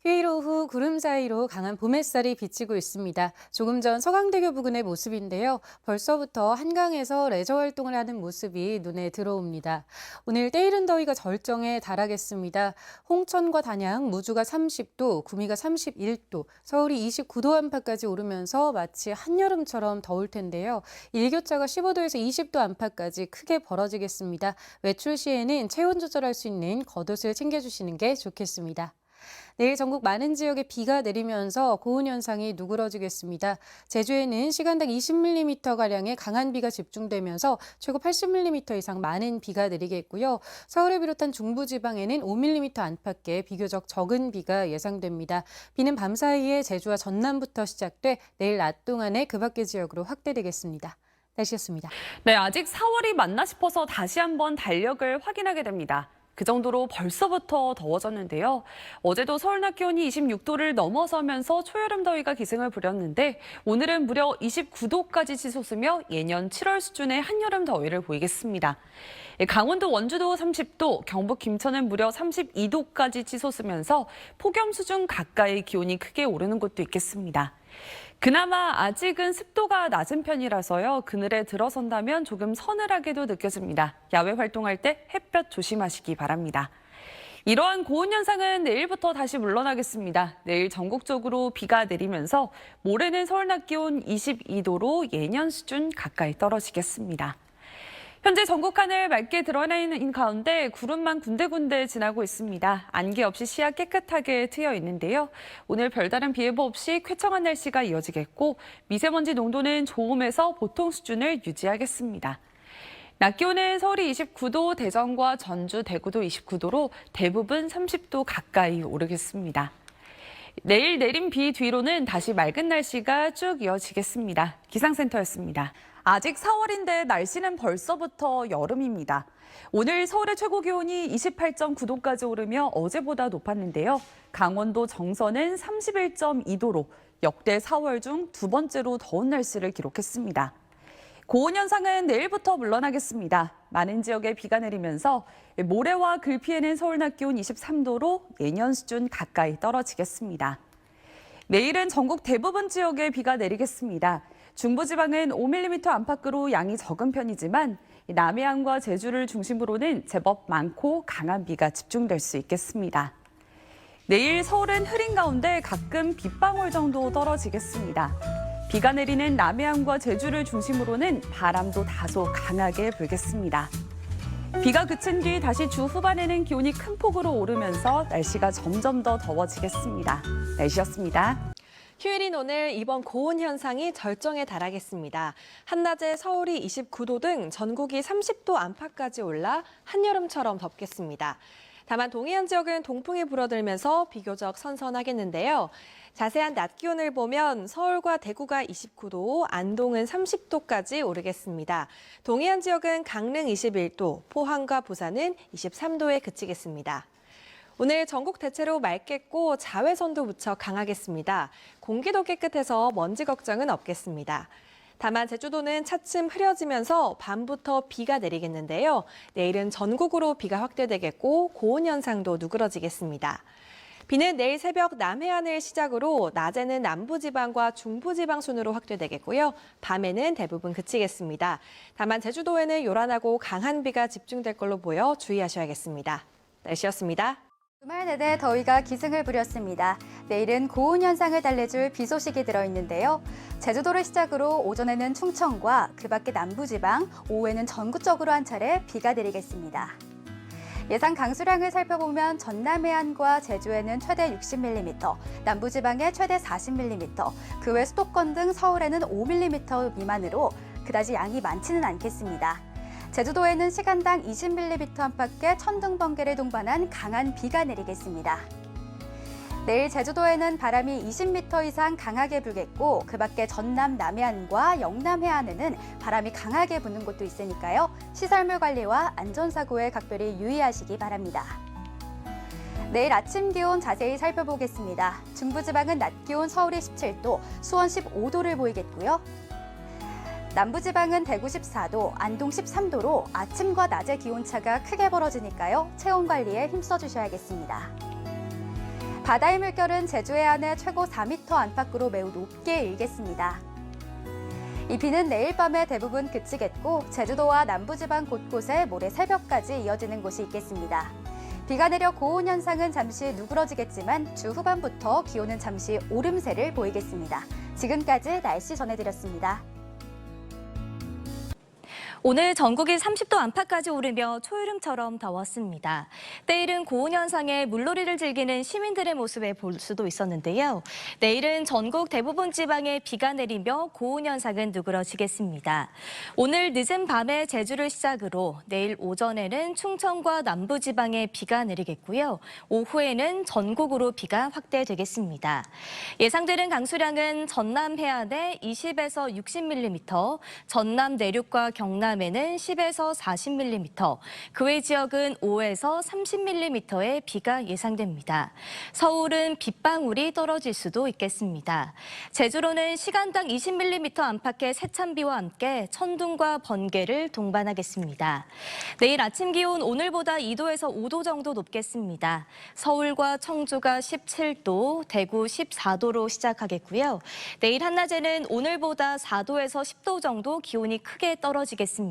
휴일 오후 구름 사이로 강한 봄 햇살이 비치고 있습니다. 조금 전 서강대교 부근의 모습인데요. 벌써부터 한강에서 레저 활동을 하는 모습이 눈에 들어옵니다. 오늘 때이른 더위가 절정에 달하겠습니다. 홍천과 단양, 무주가 30도, 구미가 31도, 서울이 29도 안팎까지 오르면서 마치 한여름처럼 더울 텐데요. 일교차가 15도에서 20도 안팎까지 크게 벌어지겠습니다. 외출 시에는 체온 조절할 수 있는 겉옷을 챙겨주시는 게 좋겠습니다. 내일 전국 많은 지역에 비가 내리면서 고온 현상이 누그러지겠습니다. 제주에는 시간당 20mm가량의 강한 비가 집중되면서 최고 80mm 이상 많은 비가 내리겠고요. 서울을 비롯한 중부지방에는 5mm 안팎의 비교적 적은 비가 예상됩니다. 비는 밤사이에 제주와 전남부터 시작돼 내일 낮 동안에 그 밖의 지역으로 확대되겠습니다. 날씨였습니다. 네, 아직 4월이 맞나 싶어서 다시 한번 달력을 확인하게 됩니다. 그 정도로 벌써부터 더워졌는데요. 어제도 서울 낮 기온이 26도를 넘어서면서 초여름 더위가 기승을 부렸는데 오늘은 무려 29도까지 치솟으며 예년 7월 수준의 한여름 더위를 보이겠습니다. 강원도 원주도 30도, 경북 김천은 무려 32도까지 치솟으면서 폭염 수준 가까이 기온이 크게 오르는 곳도 있겠습니다. 그나마 아직은 습도가 낮은 편이라서요. 그늘에 들어선다면 조금 서늘하게도 느껴집니다. 야외 활동할 때 햇볕 조심하시기 바랍니다. 이러한 고온 현상은 내일부터 다시 물러나겠습니다. 내일 전국적으로 비가 내리면서 모레는 서울 낮 기온 22도로 예년 수준 가까이 떨어지겠습니다. 현재 전국 하늘 맑게 드러나 있는 가운데 구름만 군데군데 지나고 있습니다. 안개 없이 시야 깨끗하게 트여 있는데요. 오늘 별다른 비 예보 없이 쾌청한 날씨가 이어지겠고 미세먼지 농도는 좋음에서 보통 수준을 유지하겠습니다. 낮 기온은 서울이 29도, 대전과 전주, 대구도 29도로 대부분 30도 가까이 오르겠습니다. 내일 내린 비 뒤로는 다시 맑은 날씨가 쭉 이어지겠습니다. 기상센터였습니다. 아직 4월인데 날씨는 벌써부터 여름입니다. 오늘 서울의 최고 기온이 28.9도까지 오르며 어제보다 높았는데요. 강원도 정선은 31.2도로 역대 4월 중 두 번째로 더운 날씨를 기록했습니다. 고온 현상은 내일부터 물러나겠습니다. 많은 지역에 비가 내리면서 모레와 글피에는 서울 낮 기온 23도로 예년 수준 가까이 떨어지겠습니다. 내일은 전국 대부분 지역에 비가 내리겠습니다. 중부지방은 5mm 안팎으로 양이 적은 편이지만 남해안과 제주를 중심으로는 제법 많고 강한 비가 집중될 수 있겠습니다. 내일 서울은 흐린 가운데 가끔 빗방울 정도 떨어지겠습니다. 비가 내리는 남해안과 제주를 중심으로는 바람도 다소 강하게 불겠습니다. 비가 그친 뒤 다시 주 후반에는 기온이 큰 폭으로 오르면서 날씨가 점점 더 더워지겠습니다. 날씨였습니다. 휴일인 오늘 이번 고온 현상이 절정에 달하겠습니다. 한낮에 서울이 29도 등 전국이 30도 안팎까지 올라 한여름처럼 덥겠습니다. 다만 동해안 지역은 동풍이 불어들면서 비교적 선선하겠는데요. 자세한 낮 기온을 보면 서울과 대구가 29도, 안동은 30도까지 오르겠습니다. 동해안 지역은 강릉 21도, 포항과 부산은 23도에 그치겠습니다. 오늘 전국 대체로 맑겠고 자외선도 무척 강하겠습니다. 공기도 깨끗해서 먼지 걱정은 없겠습니다. 다만 제주도는 차츰 흐려지면서 밤부터 비가 내리겠는데요. 내일은 전국으로 비가 확대되겠고 고온 현상도 누그러지겠습니다. 비는 내일 새벽 남해안을 시작으로 낮에는 남부지방과 중부지방 순으로 확대되겠고요. 밤에는 대부분 그치겠습니다. 다만 제주도에는 요란하고 강한 비가 집중될 걸로 보여 주의하셔야겠습니다. 날씨였습니다. 주말 내내 더위가 기승을 부렸습니다. 내일은 고온 현상을 달래줄 비 소식이 들어있는데요. 제주도를 시작으로 오전에는 충청과 그 밖의 남부지방, 오후에는 전국적으로 한 차례 비가 내리겠습니다. 예상 강수량을 살펴보면 전남 해안과 제주에는 최대 60mm, 남부지방에 최대 40mm, 그 외 수도권 등 서울에는 5mm 미만으로 그다지 양이 많지는 않겠습니다. 제주도에는 시간당 20mm 안팎의 천둥, 번개를 동반한 강한 비가 내리겠습니다. 내일 제주도에는 바람이 20m 이상 강하게 불겠고 그 밖에 전남 남해안과 영남 해안에는 바람이 강하게 부는 곳도 있으니까요. 시설물 관리와 안전사고에 각별히 유의하시기 바랍니다. 내일 아침 기온 자세히 살펴보겠습니다. 중부지방은 낮 기온 서울이 17도, 수원 15도를 보이겠고요. 남부지방은 대구 14도, 안동 13도로 아침과 낮의 기온차가 크게 벌어지니까요. 체온 관리에 힘써 주셔야겠습니다. 바다의 물결은 제주 해안에 최고 4m 안팎으로 매우 높게 일겠습니다. 이 비는 내일 밤에 대부분 그치겠고 제주도와 남부지방 곳곳에 모레 새벽까지 이어지는 곳이 있겠습니다. 비가 내려 고온 현상은 잠시 누그러지겠지만 주 후반부터 기온은 잠시 오름세를 보이겠습니다. 지금까지 날씨 전해드렸습니다. 오늘 전국이 30도 안팎까지 오르며 초여름처럼 더웠습니다. 때일은 고온 현상에 물놀이를 즐기는 시민들의 모습을 볼 수도 있었는데요. 내일은 전국 대부분 지방에 비가 내리며 고온 현상은 누그러지겠습니다. 오늘 늦은 밤에 제주를 시작으로 내일 오전에는 충청과 남부지방에 비가 내리겠고요. 오후에는 전국으로 비가 확대되겠습니다. 예상되는 강수량은 전남 해안에 20에서 60mm, 전남 내륙과 경남 에는 10에서 40mm, 그 외 지역은 5에서 30mm의 비가 예상됩니다. 서울은 빗방울이 떨어질 수도 있겠습니다. 제주로는 시간당 20mm 안팎의 세찬비와 함께 천둥과 번개를 동반하겠습니다. 내일 아침 기온 오늘보다 2도에서 5도 정도 높겠습니다. 서울과 청주가 17도, 대구 14도로 시작하겠고요. 내일 한낮에는 오늘보다 4도에서 10도 정도 기온이 크게 떨어지겠습니다.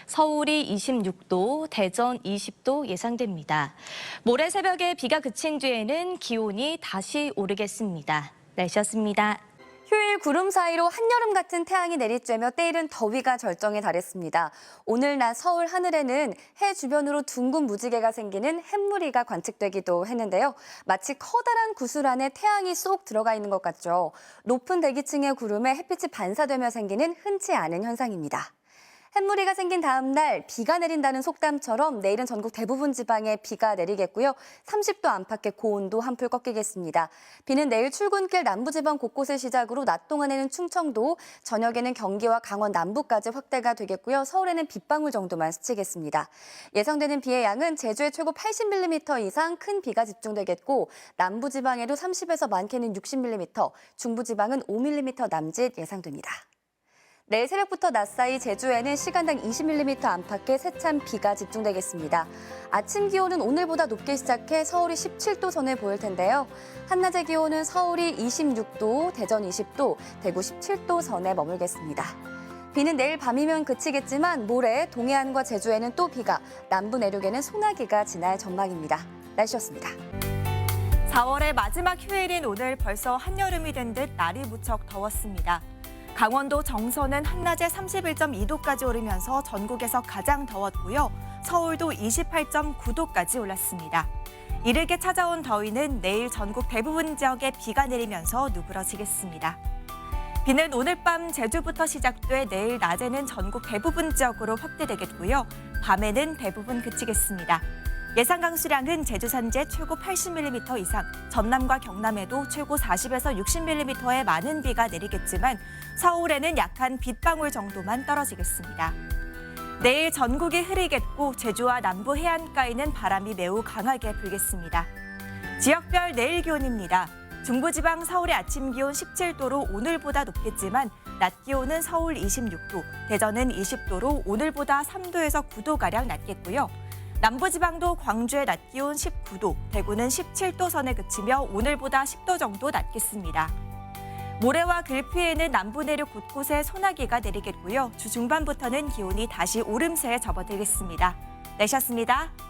서울이 26도, 대전 20도 예상됩니다. 모레 새벽에 비가 그친 뒤에는 기온이 다시 오르겠습니다. 날씨였습니다. 휴일 구름 사이로 한여름 같은 태양이 내리쬐며 때이른 더위가 절정에 달했습니다. 오늘 낮 서울 하늘에는 해 주변으로 둥근 무지개가 생기는 햇무리가 관측되기도 했는데요. 마치 커다란 구슬 안에 태양이 쏙 들어가 있는 것 같죠. 높은 대기층의 구름에 햇빛이 반사되며 생기는 흔치 않은 현상입니다. 햇무리가 생긴 다음 날 비가 내린다는 속담처럼 내일은 전국 대부분 지방에 비가 내리겠고요. 30도 안팎의 고온도 한풀 꺾이겠습니다. 비는 내일 출근길 남부지방 곳곳을 시작으로 낮 동안에는 충청도, 저녁에는 경기와 강원 남부까지 확대가 되겠고요. 서울에는 빗방울 정도만 스치겠습니다. 예상되는 비의 양은 제주에 최고 80mm 이상 큰 비가 집중되겠고 남부지방에도 30에서 많게는 60mm, 중부지방은 5mm 남짓 예상됩니다. 내일 새벽부터 낮 사이 제주에는 시간당 20mm 안팎의 세찬 비가 집중되겠습니다. 아침 기온은 오늘보다 높게 시작해 서울이 17도 선을 보일 텐데요. 한낮의 기온은 서울이 26도, 대전 20도, 대구 17도 선에 머물겠습니다. 비는 내일 밤이면 그치겠지만 모레 동해안과 제주에는 또 비가, 남부 내륙에는 소나기가 지날 전망입니다. 날씨였습니다. 4월의 마지막 휴일인 오늘 벌써 한여름이 된 듯 날이 무척 더웠습니다. 강원도 정선은 한낮에 31.2도까지 오르면서 전국에서 가장 더웠고요. 서울도 28.9도까지 올랐습니다. 이르게 찾아온 더위는 내일 전국 대부분 지역에 비가 내리면서 누그러지겠습니다. 비는 오늘 밤 제주부터 시작돼 내일 낮에는 전국 대부분 지역으로 확대되겠고요. 밤에는 대부분 그치겠습니다. 예상 강수량은 제주 산지에 최고 80mm 이상, 전남과 경남에도 최고 40에서 60mm의 많은 비가 내리겠지만 서울에는 약한 빗방울 정도만 떨어지겠습니다. 내일 전국이 흐리겠고 제주와 남부 해안가에는 바람이 매우 강하게 불겠습니다. 지역별 내일 기온입니다. 중부지방 서울의 아침 기온 17도로 오늘보다 높겠지만 낮 기온은 서울 26도, 대전은 20도로 오늘보다 3도에서 9도가량 낮겠고요. 남부지방도 광주의 낮 기온 19도, 대구는 17도 선에 그치며 오늘보다 10도 정도 낮겠습니다. 모레와 글피에는 남부 내륙 곳곳에 소나기가 내리겠고요. 주 중반부터는 기온이 다시 오름세에 접어들겠습니다. 날씨였습니다.